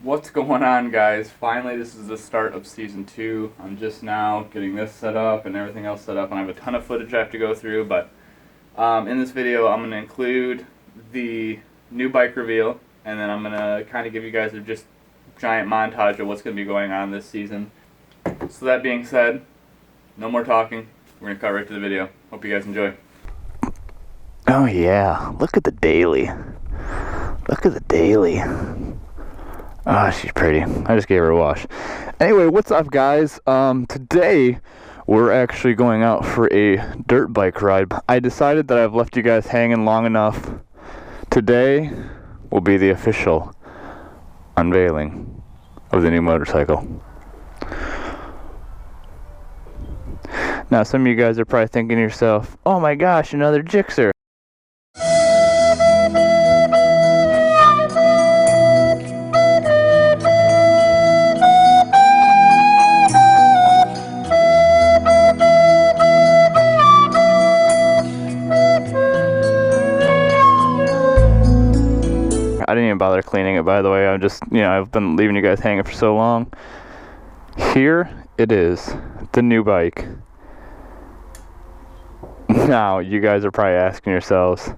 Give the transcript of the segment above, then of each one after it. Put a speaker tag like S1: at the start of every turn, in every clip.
S1: What's going on, guys? Finally, this is the start of season 2. I'm just now getting this set up and everything else set up, and I have a ton of footage I have to go through, but in this video I'm going to include the new bike reveal, and then I'm going to kind of give you guys a just giant montage of what's going to be going on this season. So that being said, no more talking. We're going to cut right to the video. Hope you guys enjoy.
S2: Oh yeah, look at the daily. Look at the daily. Ah, she's pretty. I just gave her a wash. Anyway, what's up, guys? Today we're actually going out for a dirt bike ride. I decided that I've left you guys hanging long enough. Today will be the official unveiling of the new motorcycle. Now, some of you guys are probably thinking to yourself, oh my gosh, another Gixxer. I didn't even bother cleaning it, by the way. I'm just, I've been leaving you guys hanging for so long. Here it is, the new bike. Now, you guys are probably asking yourselves,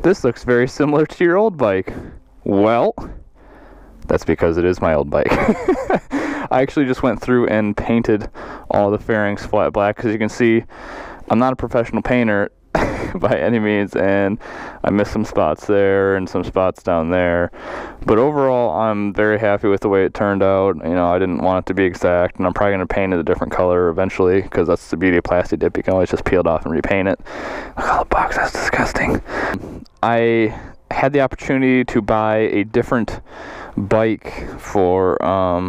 S2: this looks very similar to your old bike. Well, that's because it is my old bike. I actually just went through and painted all the fairings flat black, because you can see I'm not a professional painter by any means, and I missed some spots there and some spots down there, but overall I'm very happy with the way it turned out. I didn't want it to be exact, and I'm probably going to paint it a different color eventually, because that's the beauty of plastic dip. You can always just peel it off and repaint it. Look at the box, that's disgusting. I had the opportunity to buy a different bike for my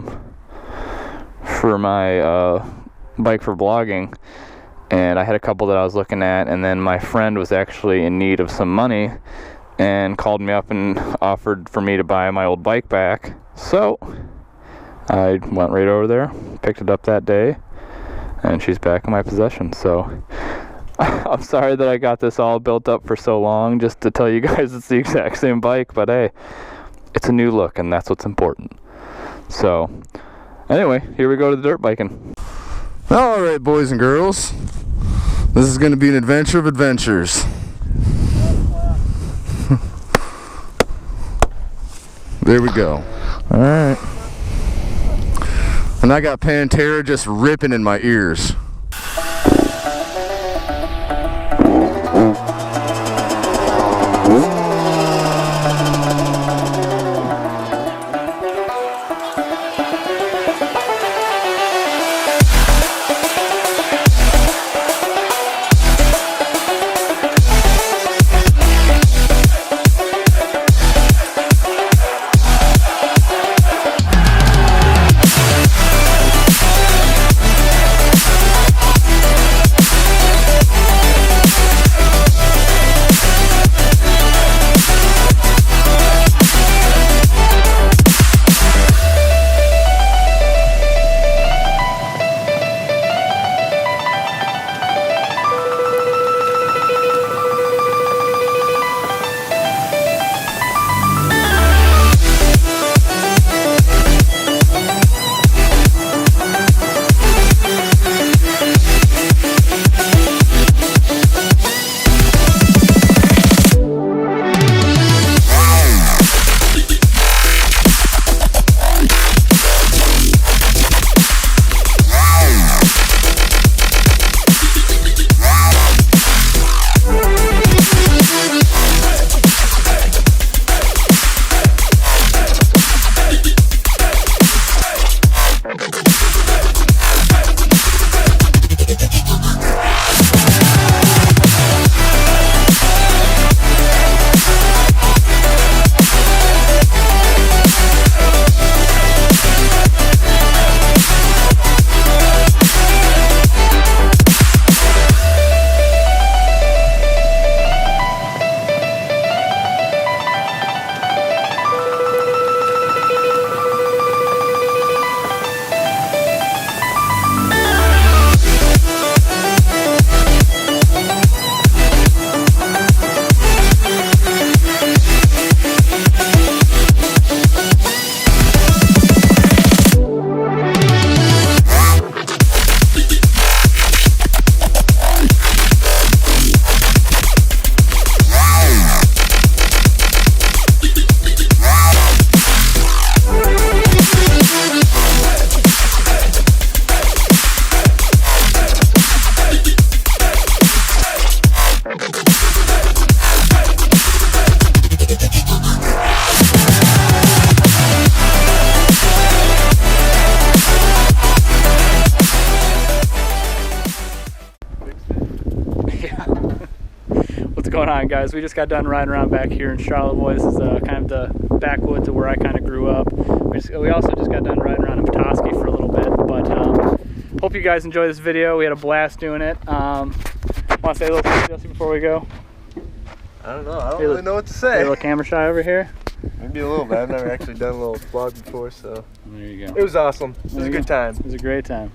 S2: bike for vlogging, and I had a couple that I was looking at, and then my friend was actually in need of some money and called me up and offered for me to buy my old bike back. So I went right over there, picked it up that day, and she's back in my possession. So I'm sorry that I got this all built up for so long just to tell you guys it's the exact same bike, but hey, it's a new look, and that's what's important. So anyway, here we go to the dirt biking.
S3: Alright, boys and girls, this is going to be an adventure of adventures. There we go.
S2: Alright.
S3: And I got Pantera just ripping in my ears.
S4: on, guys? We just got done riding around back here in Charlevoix. This is kind of the backwoods of where I kind of grew up. We also just got done riding around in Petoskey for a little bit, but hope you guys enjoy this video. We had a blast doing it. Want to say a little thing, Jesse, before we go?
S5: I don't know. I don't really know what to say.
S4: A little camera shy over here.
S5: Maybe a little bit. I've never actually done a little vlog before, so.
S4: There you go.
S5: It was awesome. It was a good time.
S4: It was a great time.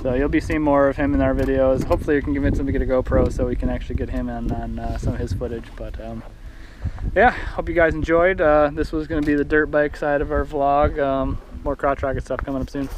S4: So you'll be seeing more of him in our videos. Hopefully we can convince him to get a GoPro so we can actually get him on some of his footage. But yeah, hope you guys enjoyed. This was going to be the dirt bike side of our vlog. More crotch rocket stuff coming up soon.